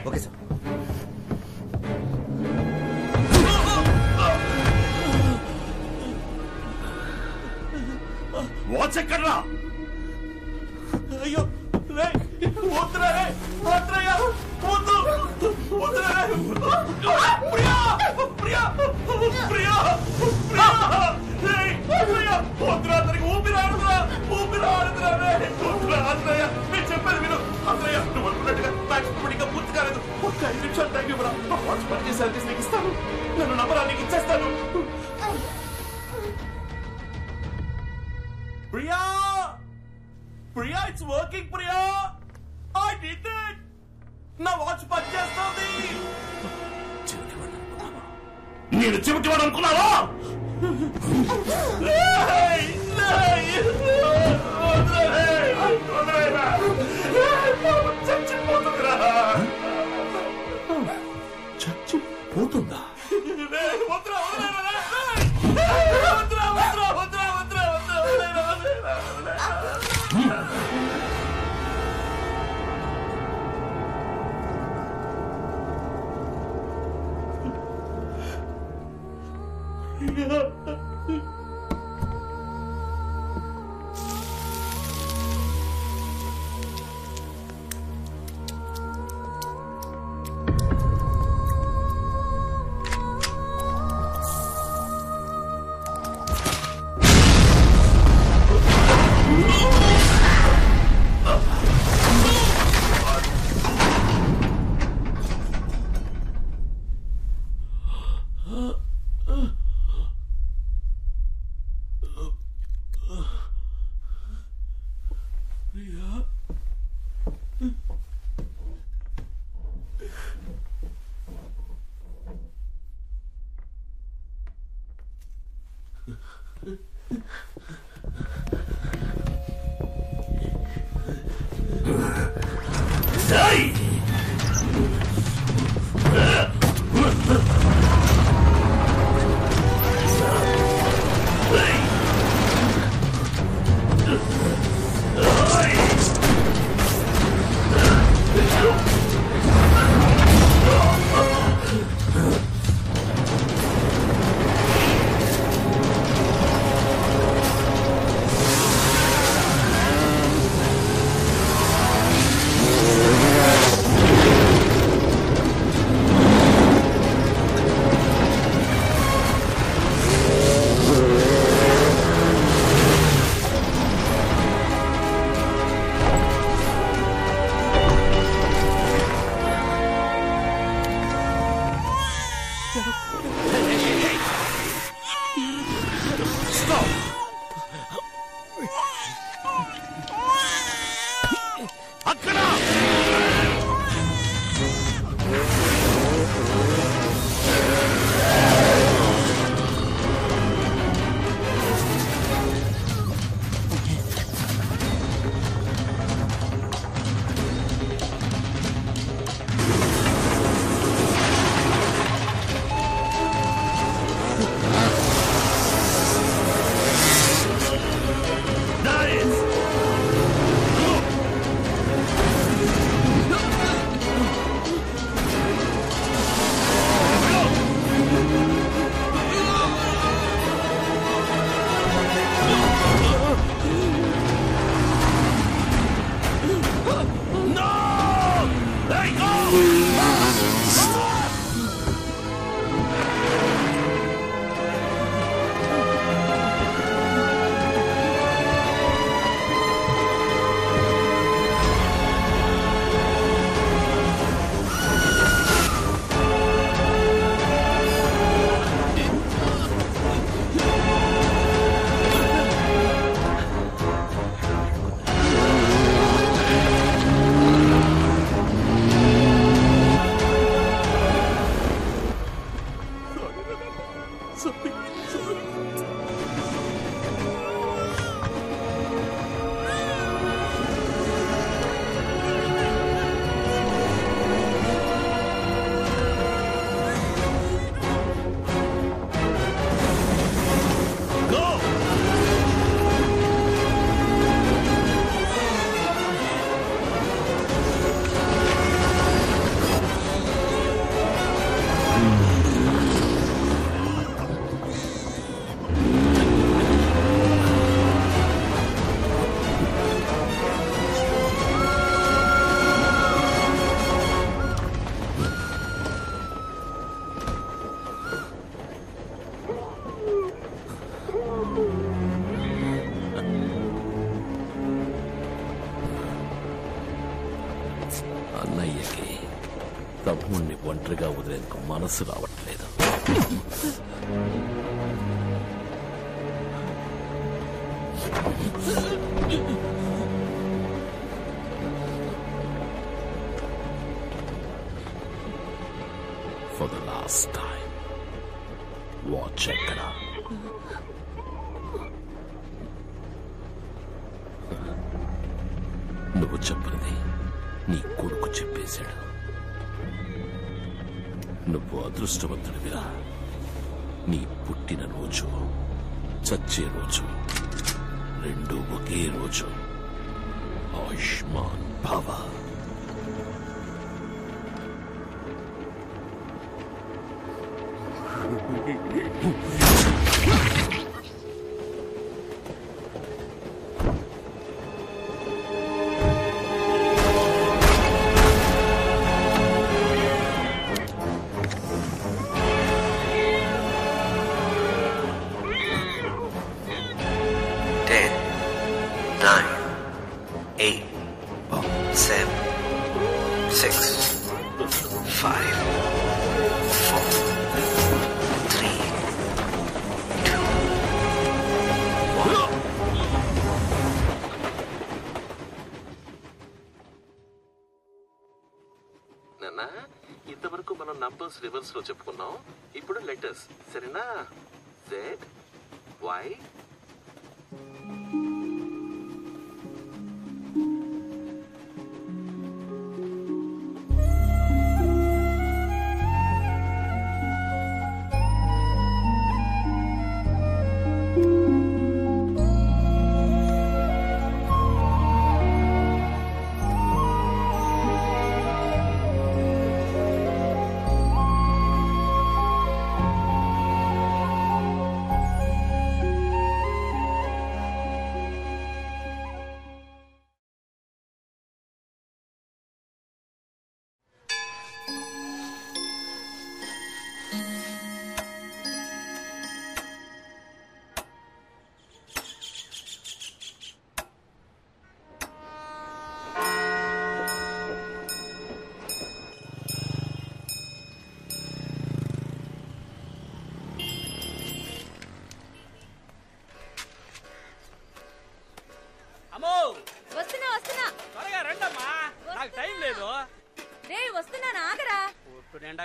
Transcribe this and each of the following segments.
Okay sir. Watch ఎక్కడ్రా? అయ్యో రే వద్దురా రే వద్దురయ్య వద్దు వద్దురా రే ప్రియా ప్రియా ప్రియా ప్రియా రే ప్రియా వద్దురా అతనికి ఊపిరాడుతురా ఊపిరాడుతురా రే వద్దురా అత్తయ్య నేను చెప్పేది విను అత్తయ్య నువ్వు అనుకున్నట్టుగా బ్యాక్ ఇంకా పూర్తి కాలేదు ఒక్క 5 నిమిషాలు టైం ఇవ్వరా వాచ్ పర్చేస్ సర్వీస్ నీకు ఇస్తాను నన్ను నమ్మరా నీకు ఇచ్చేస్తాను Priya Priya it's working Priya I did it నా వాచ్ పనిచేస్తుంది నేను చెవిటివాడు అనుకున్నావా? చచ్చిపోతుందా నాకు మనసు రావట్లేదు. For the last time, watch ఎక్కడ? నువ్వు చెప్పినది నీ కొడుకు చెప్పేశాడు. నువ్వు అదృష్టవంతుడివిరా. నీ పుట్టిన రోజు, చచ్చే రోజు రెండు ఒకే రోజు. ఆయుష్మాన్ భవ. ఇంతవరకు మనం నంబర్స్ రివర్స్ లో చెప్పుకున్నాం. ఇప్పుడు లెటర్స్, సరేనా? Z, Y,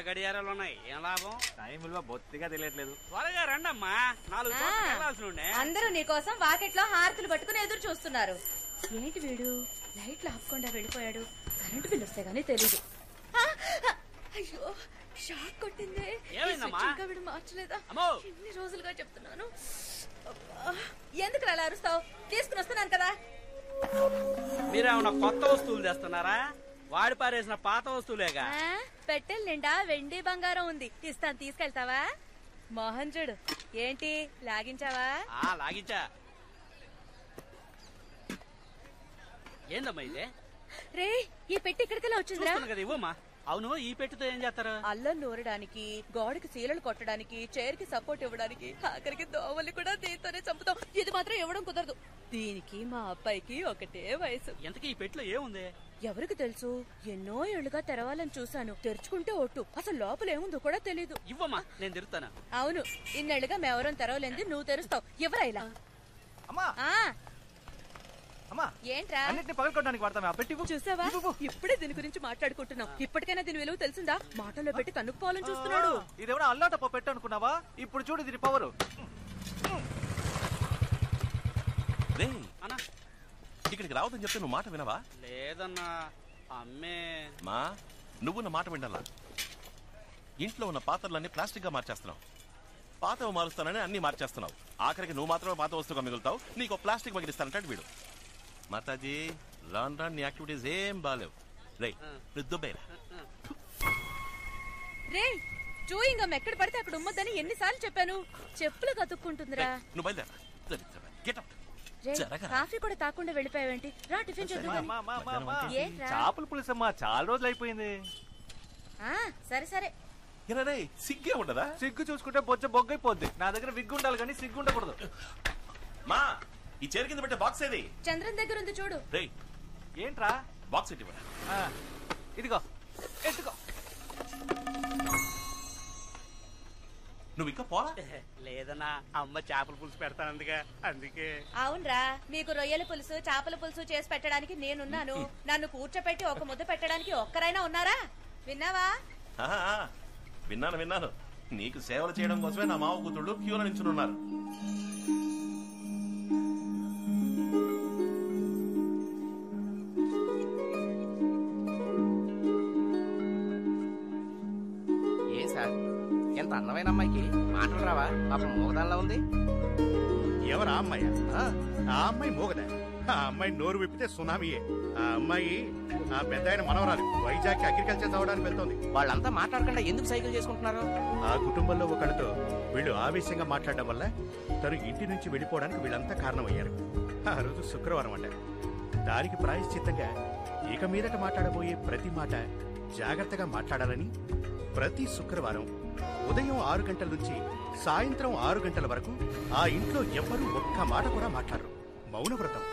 గడియారాలు ఉన్నాయి. ఏం లాభం? టైం విలువ బొత్తిగా తెలియట్లేదు. త్వరగా రండమ్మా, 4 చోట్ల. అందరూ నీకోసం వాకెట్లో హారతులు పట్టుకుని ఎదురు చూస్తున్నారు. ఏంటి వీడు లైట్లు ఆపకుండా వెళ్ళిపోయాడు? కరెంటు బిల్లు వస్తే గానీ తెలీదు. అయ్యో షాక్ కొట్టిందే. ఇంకా వీడు మార్చలేదా? ఎన్ని రోజులుగా చెప్తున్నాను. ఎందుకు అలా అరుస్తావు? తీసుకుని వస్తున్నాను కదా. మీరేమన్నా కొత్త వస్తువులు తెస్తున్నారా? వాడి పారేసిన పాత వస్తువులేగా. పెట్టెల నిండా వెండి బంగారం ఉంది, ఇస్తాను, తీసుకెళ్తావా? మోహన్ చూడు, ఏంటి లాగించావా? లాగించా. ఏందమ్మా ఇదే? రే, ఈ పెట్టి ఇక్కడికెలా వచ్చిందిరా? కదా, ఇవ్వమ్మా. అవును, ఈ పెట్టితో ఏం చేస్తారు? అల్లం నూరడానికి, గోడకి సీలలు కొట్టడానికి, చైర్ కి సపోర్ట్ ఇవ్వడానికి, ఆఖరికి దోవలు కూడా దీంతోనే చంపుతాం. ఇది మాత్రం ఇవ్వడం కుదరదు. దీనికి మా అబ్బాయికి ఒకటే వయసు. ఎంతకీ ఈ పెట్టిలో ఏముంది? ఎవరికి తెలుసు? ఎన్నో ఏళ్లుగా తెరవాలని చూశాను. తెరుచుకుంటే ఒట్టు, అసలు లోపల ఏముందో కూడా తెలీదు. ఇవ్వమ్మా, నేను తెరుస్తాను. అవును, ఇన్నేళ్లుగా మేవరం తెరవలేంది, నువ్వు తెరుస్తావు. ఎవరా ఇలా? ఏంట్రా? అన్నిటిని పగలకొట్టడానికి వాడతామే. పెట్టి చూసావా, ఇప్పుడే దీని గురించి మాట్లాడుకుంటున్నాం. ఇప్పటికైనా దీని విలువ తెలిసిందా? మాటల్లో పెట్టి కనుక్కోవాలని చూస్తున్నాడు. ఇదేమన్నా అల్లాటప్ప పెట్టు అనుకున్నావా? ఇప్పుడు చూడు దీని పవరు. ఇక్కడికి రావద్దని చెప్తే నువ్వు మాట వినవా? లేదన్నా, అమ్మే. మా నువ్వు నా మాట వినాలా? ఇంట్లో ఉన్న పాత్రలన్నీ ప్లాస్టిక్ గా మార్చేస్తున్నావు. పాతవి మారుస్తానని అన్ని మార్చేస్తున్నావు. ఆఖరికి నువ్వు మాత్రమే పాత వస్తువుగా మిగులుతావు. నీకు ప్లాస్టిక్ మగిలిస్తానంటాడు వీడు. మాతాజీ, రాన్ రాన్ నీ యాక్టివిటీస్ ఏం బాలేవు. రే, దుబ్బేరా. రే, చూయింగ్ ఎక్కడ పడితే అక్కడ ఉమ్మొద్దని ఎన్నిసార్లు చెప్పాను? చెప్పులు కతుక్కుంటుందిరా. నువ్వు బయలుదేరా. Get out. కాఫీ కూడా తాకుండా వెళ్ళిపోయావేంటి? రా, టిఫిన్ చేద్దాం. చేపల పులుసమ్మా, చాలా రోజులు అయిపోయింది. సరే సరే. సిగ్గే ఉండదా? సిగ్గు చూసుకుంటే బొచ్చ బొగ్గైపోద్ది. నా దగ్గర విగ్గు ఉండాలి కానీ సిగ్గు ఉండకూడదు. మా ఈ చైర్ కింద పెట్టే బాక్స్ ఏది? చంద్రన్ దగ్గర ఉంది చూడు. ఏంట్రా బాక్స్ ఎట్టి? ఇదిగో ఎత్తుకో. నువ్వు ఇంకా పోలా? లేదన్నా, అమ్మ చేపల పులుసు పెడతానందుగా, అందుకే. అవునరా, మీకు రొయ్యల పులుసు చేపల పులుసు చేసి పెట్టడానికి నేనున్నాను. నన్ను కూర్చోపెట్టి ఒక ముద్ద పెట్టడానికి ఒక్కరైనా ఉన్నారా? విన్నావా? విన్నాను. నీకు సేవలు చేయడం కోసమే నా మావ కూతుళ్ళు క్యూలో నించున్నారు. ఏ సార్, ఎంత అందమైన అమ్మాయికి మాటలు రావా? పాపం మోగదానిలా ఉంది. ఎవరా అమ్మాయి? ఆ అమ్మాయి మోగదా? ఆ అమ్మాయి నోరు విప్పితే సునామీయే. ఆ అమ్మాయి ఆ పెద్ద ఆయన మనవరాలు. వైజాగ్ అగ్రికల్చర్ చదవడానికి వెళ్తోంది. వాళ్ళంతా మాట్లాడకుండా ఎందుకు సైకిల్ చేసుకుంటున్నారు? ఆ కుటుంబంలో ఒకళ్ళతో వీళ్ళు ఆవేశంగా మాట్లాడడం వల్ల తను ఇంటి నుంచి వెళ్ళిపోవడానికి వీళ్ళంతా కారణమయ్యారు. ఆ రోజు శుక్రవారం అంట. దానికి ప్రాయశ్చిత్తంగా ఇక మీదట మాట్లాడబోయే ప్రతి మాట జాగ్రత్తగా మాట్లాడాలని ప్రతి శుక్రవారం ఉదయం 6 గంటల నుంచి సాయంత్రం 6 గంటల వరకు ఆ ఇంట్లో ఎవ్వరూ ఒక్క మాట కూడా మాట్లాడరు. మౌనవ్రతం.